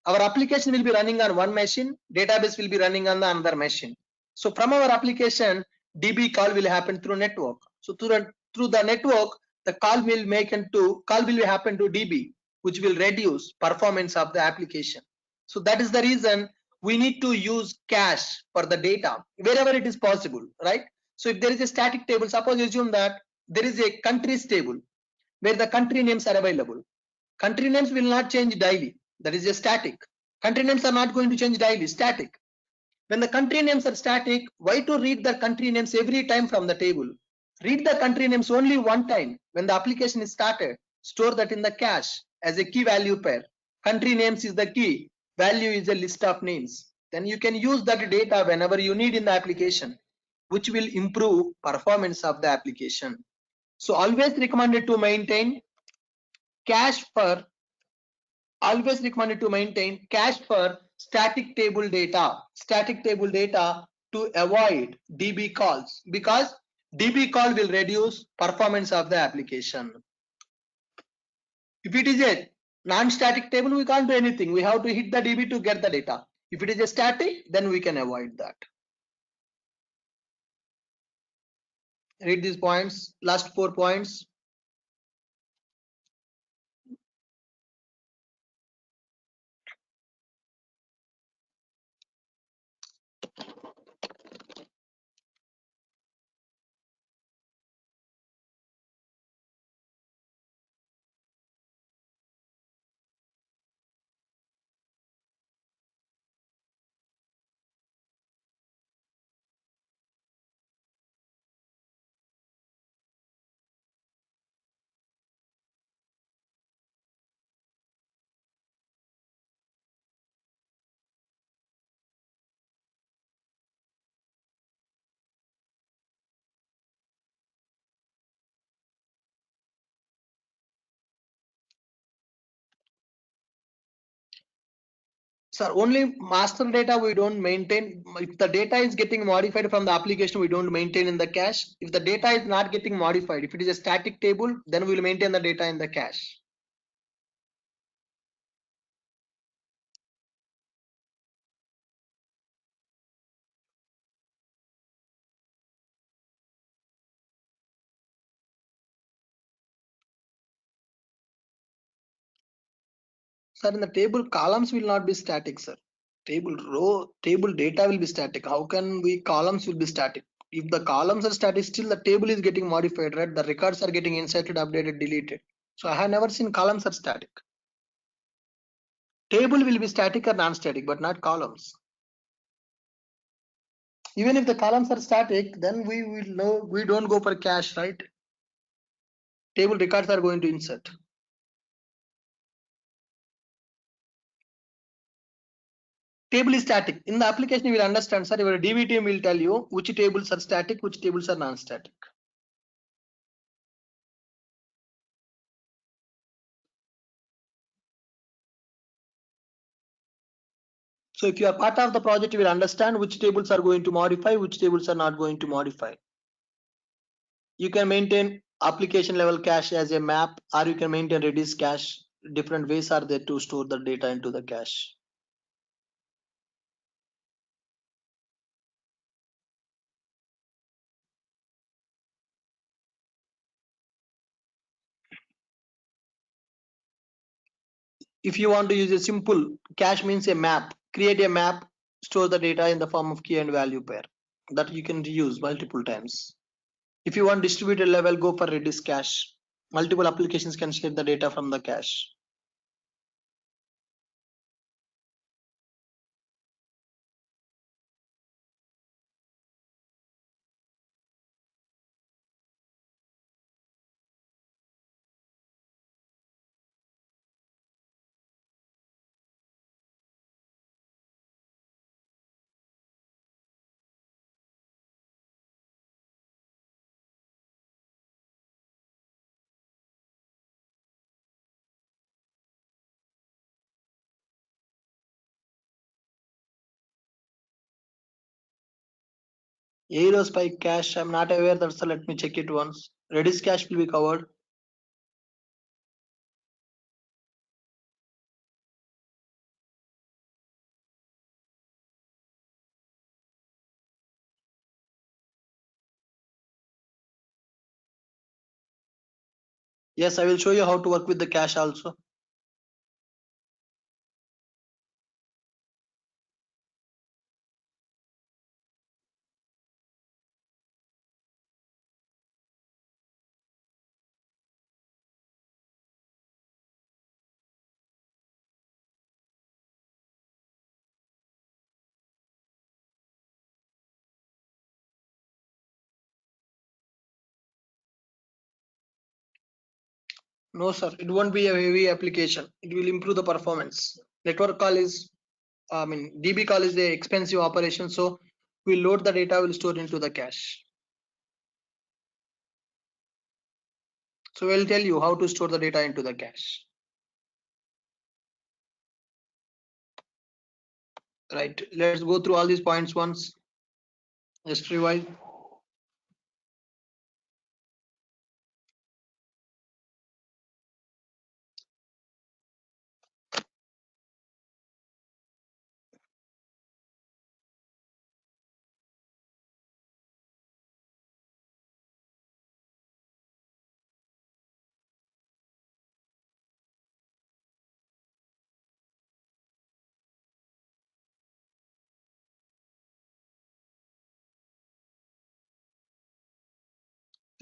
Our application will be running on one machine, database will be running on the another machine. So from our application, DB call will happen through network. So through the network, the call will happen to DB, which will reduce performance of the application. So that is the reason we need to use cache for the data wherever it is possible, right? So if there is a static table, suppose assume that there is a countries table where the country names are available. Country names will not change daily. That is a static. Country names are not going to change daily, static. When the country names are static, why to read the country names every time from the table? Read the country names only one time when the application is started. Store that in the cache as a key value pair. Country names is the key, value is a list of names. Then you can use that data whenever you need in the application, which will improve performance of the application. So always recommended to maintain cache for static table data to avoid DB calls, because DB call will reduce performance of the application. If it is a non-static table, we can't do anything. We have to hit the DB to get the data. If it is a static, then we can avoid that. Read these points, last 4 points. Sir, only master data we don't maintain. If the data is getting modified from the application, we don't maintain in the cache. If the data is not getting modified, if it is a static table, then we will maintain the data in the cache. Sir, in the table, columns will not be static, sir. Table row, table data will be static. How can we columns will be static? If the columns are static, still the table is getting modified, right? The records are getting inserted, updated, deleted. So I have never seen columns are static. Table will be static or non-static, but not columns. Even if the columns are static, then we will know we don't go for cache, right? Table records are going to insert. Table is static. In the application, you will understand, sir, your DB team will tell you which tables are static, which tables are non-static. So if you are part of the project, you will understand which tables are going to modify, which tables are not going to modify. You can maintain application level cache as a map, or you can maintain Redis cache. Different ways are there to store the data into the cache. If you want to use a simple cache, means a map, create a map, store the data in the form of key and value pair that you can use multiple times. If you want distributed level, go for Redis cache. Multiple applications can share the data from the cache. Euro spike cash, I'm not aware that, so let me check it once. Redis cache will be covered. Yes, I will show you how to work with the cache also. No, sir, it won't be a heavy application. It will improve the performance. Network call is, I mean, DB call is a expensive operation, so we load the data, will store into the cache. So we'll tell you how to store the data into the cache. Right, let's go through all these points once. Just revise.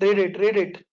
Read it.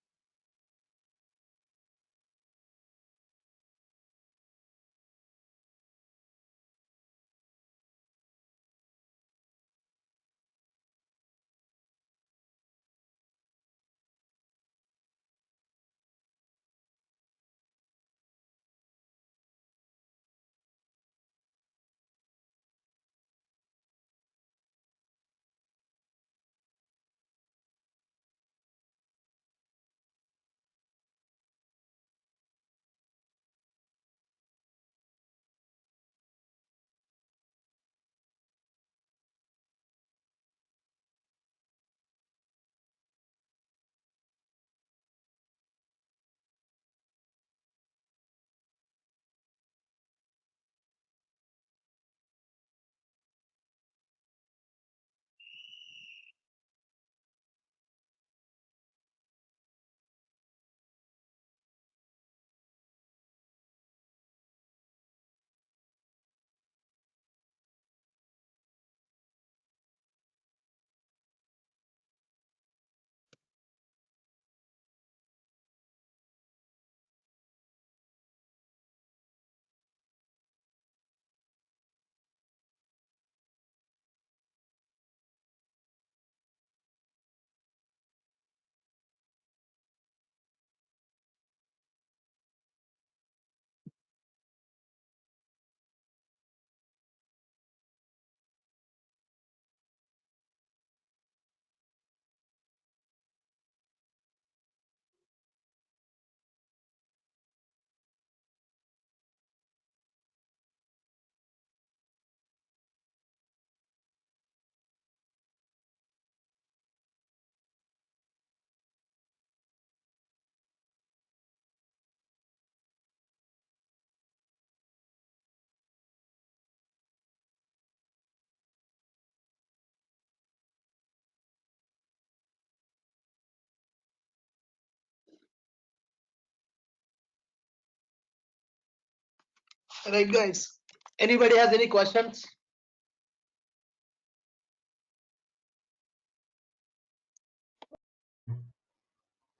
Right, guys. Anybody has any questions?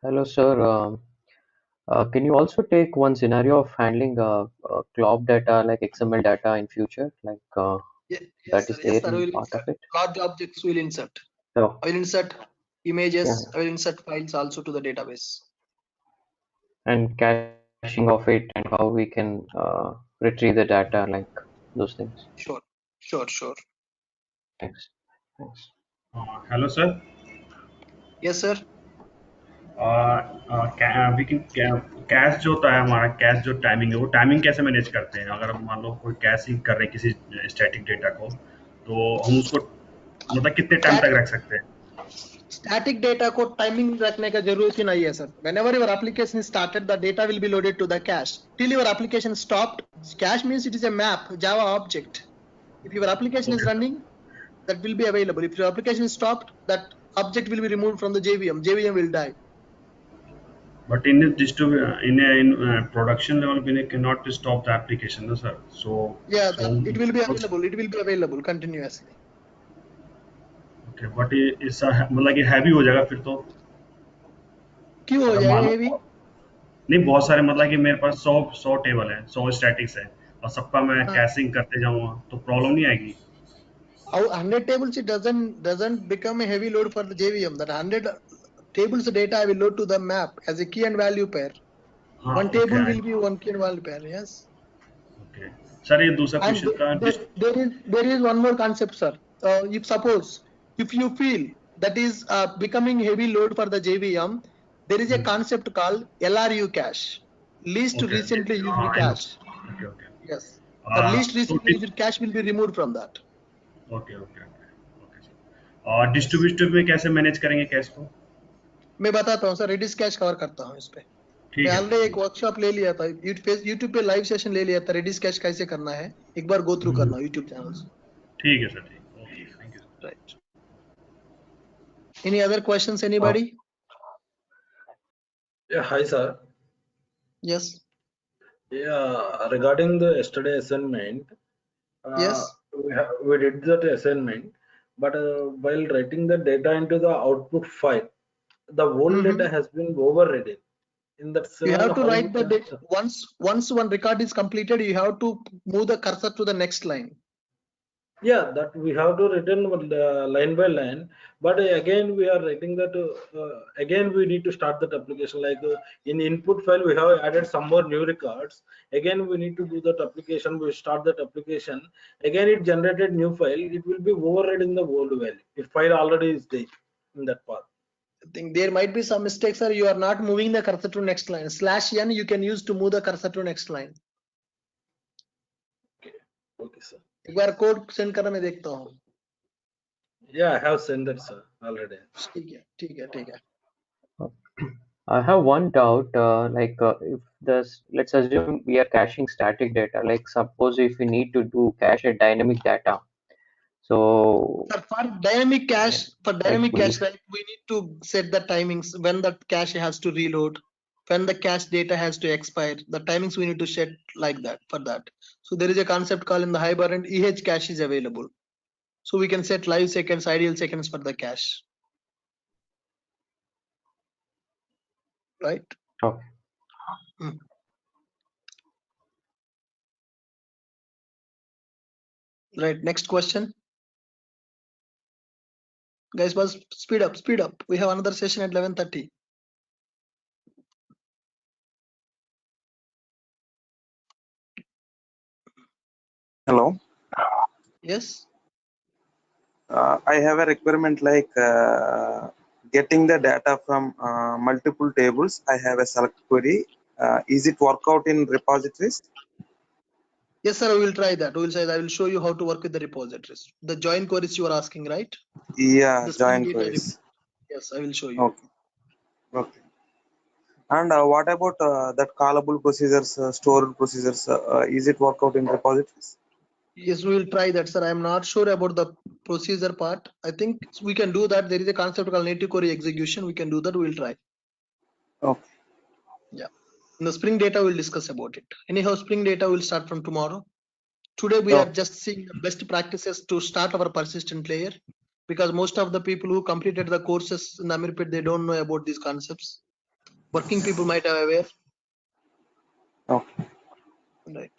Hello, sir. Can you also take one scenario of handling CLOB data like XML data in future, like Yes, that sir. is Yes, there sir. in part of it? Large objects will insert. So, I will insert yeah, images. I will insert files also to the database. and caching of it and how we can retrieve the data, like those things. Sure. Sure. Thanks. Thanks. Hello, sir. Yes, sir. We can cash जो होता है हमारा cash जो timing है वो timing कैसे manage करते हैं अगर हम मान लो कोई कैशिंग कर रहे हैं किसी स्टैटिक डेटा को तो हम उसको मतलब कितने टाइम Cache, तक रख सकते हैं स्टैटिक डेटा को टाइमिंग रखने का जरूरत ही नहीं है sir. Whenever your application is started, the data will be loaded to the cache. Till your application stopped, cache means it is a map, Java object. If your application is running, that will be available. If your application is stopped, that object will be removed from the JVM. JVM will die. But in in production level, we cannot stop the application, no, sir. So Yeah, it will be so available. It will be available continuously. okay, but इससा मतलब कि heavy हो जाएगा फिर तो. क्यों हो अगर जाएगा मान हेवी? लो नहीं, बहुत सारे मतलब कि मेरे पास 100 टेबल है, 100 स्टैटिक्स है, और सबका मैं कैशिंग करते जाऊंगा तो प्रॉब्लम नहीं आएगी. 100 tables, it doesn't become a heavy load for the JVM. That 100 tables data I will load to the map as a key and value pair. हाँ One okay. table will be one key and value pair. Yes. Okay sir, ये दूसरा And question का there is one more concept, sir. If suppose if you feel that is becoming heavy load for the JVM, there is a concept called LRU cache, least okay. recently used I know. cache. Okay okay. Yes, the least तो recently used cache will be removed from that. Okay okay okay okay sir. और distributor में कैसे manage करेंगे cash को? मैं बताता हूँ sir, reddish cash cover करता हूँ इस पे. ठीक मैं है ऑलरेडी एक वर्कशॉप ले लिया था, यूट्यूब पे लाइव सेशन ले लिया था. रेडिस कैश कैसे करना है एक बार गो थ्रू करना यूट्यूब चैनल से. ठीक है सर. ठीक. Okay, thank you. Right. Any other questions, anybody? Yeah, hi sir. Yes. Yeah, regarding the yesterday assignment, Yes. we did that assignment, but while writing the data into the output file, the whole data has been overridden. In that You scenario, have to how write we the can- once one record is completed, you have to move the cursor to the next line. Yeah, that we have to written line by line, but again we are writing that again we need to start that application, like in input file we have added some more new records. Again we need to do that application, we start that application, again it generated new file, it will be overridden the old value if file already is there in that path. I think there might be some mistakes, sir. You are not moving the cursor to next line. /n you can use to move the cursor to next line. Okay sir. एक bar code send करना मैं देखता हूँ. Yeah, I have sent that sir already. ठीक है ठीक है ठीक है. I have one doubt, if let's assume we are caching static data, like suppose if we need to do cache a dynamic data. So Sir, for dynamic cache, if- right, we need to set the timings when the cache has to reload, when the cache data has to expire. The timings we need to set like that for that. So there is a concept called in the hibernate EH cache is available. So we can set live seconds, ideal seconds for the cache. Right? okay. Right. Next question. Guys, buzz, speed up, speed up. We have another session at 11:30. Hello. Yes. I have a requirement like getting the data from multiple tables. I have a select query. Is it work out in repositories? Yes, sir. We will try that. We will say I will show you how to work with the repositories. The join queries you are asking, right? Yeah, The Spring join data queries. Yes, I will show you. Okay. Okay. And what about that callable procedures, stored procedures? Is it work out in repositories? Yes, we will try that, sir. I am not sure about the procedure part. I think we can do that. There is a concept called native query execution. We can do that. We will try. Okay. Yeah. In the Spring data, we'll discuss about it. Anyhow, Spring data will start from tomorrow. Today, we are just seeing the best practices to start our persistent layer, because most of the people who completed the courses in Amirpet, they don't know about these concepts. Working people might have aware. Okay. Right.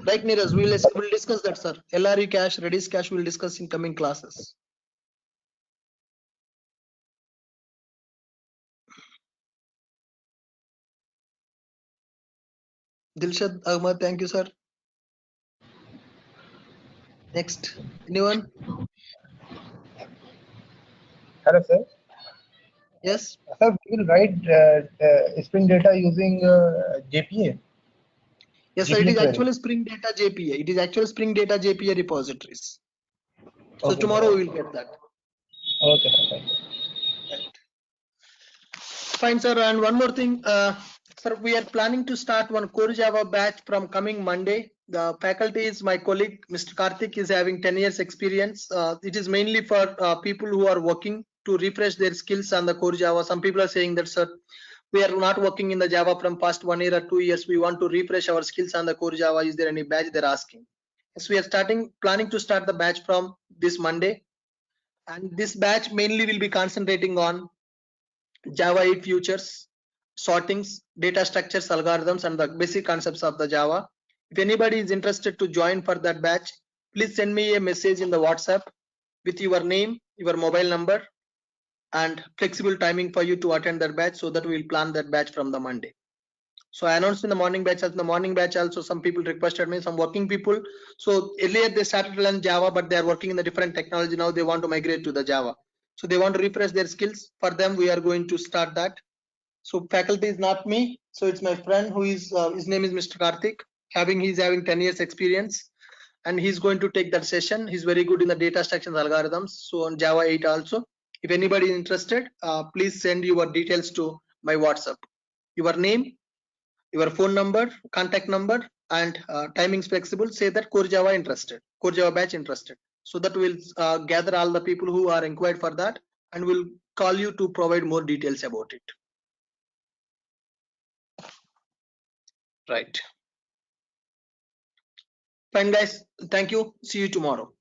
Right, Neeraj, we'll discuss that, sir. LRE cache, Redis cache, we'll discuss in coming classes. Dilshad Ahmad, thank you, sir. Next, anyone? Hello, sir. Yes. Sir, we will write Spring data using JPA. Yes, sir, it is query. actually Spring Data JPA. It is actually Spring Data JPA repositories. So Okay, tomorrow sir. we will get that. Okay, sir. Thank you. Right. Fine, sir. And one more thing, sir, we are planning to start one core Java batch from coming Monday. The faculty is my colleague, Mr. Karthik, is having 10 years experience. It is mainly for people who are working to refresh their skills on the core Java. Some people are saying that, sir, we are not working in the Java from past 1 year or 2 years. We want to refresh our skills on the core Java. Is there any batch they're asking? Yes, we are planning to start the batch from this Monday. And this batch mainly will be concentrating on Java 8 futures, sortings, data structures, algorithms, and the basic concepts of the Java. If anybody is interested to join for that batch, please send me a message in the WhatsApp with your name, your mobile number, and flexible timing for you to attend that batch, so that we will plan that batch from the Monday. So I announced in the morning batch. As the morning batch also, some people requested me, some working people. So earlier they started to learn Java, but they are working in the different technology. Now they want to migrate to the Java. So they want to refresh their skills. For them, we are going to start that. So faculty is not me. So it's my friend who is, his name is Mr. Karthik. He's having 10 years experience, and he's going to take that session. He's very good in the data structures algorithms. So on Java 8 also. If anybody is interested, please send your details to my WhatsApp. Your name, your phone number, contact number, and timings flexible. Say that core Java interested, core Java batch interested. So that we'll gather all the people who are inquired for that, and we'll call you to provide more details about it. Right. Fine, guys. Thank you. See you tomorrow.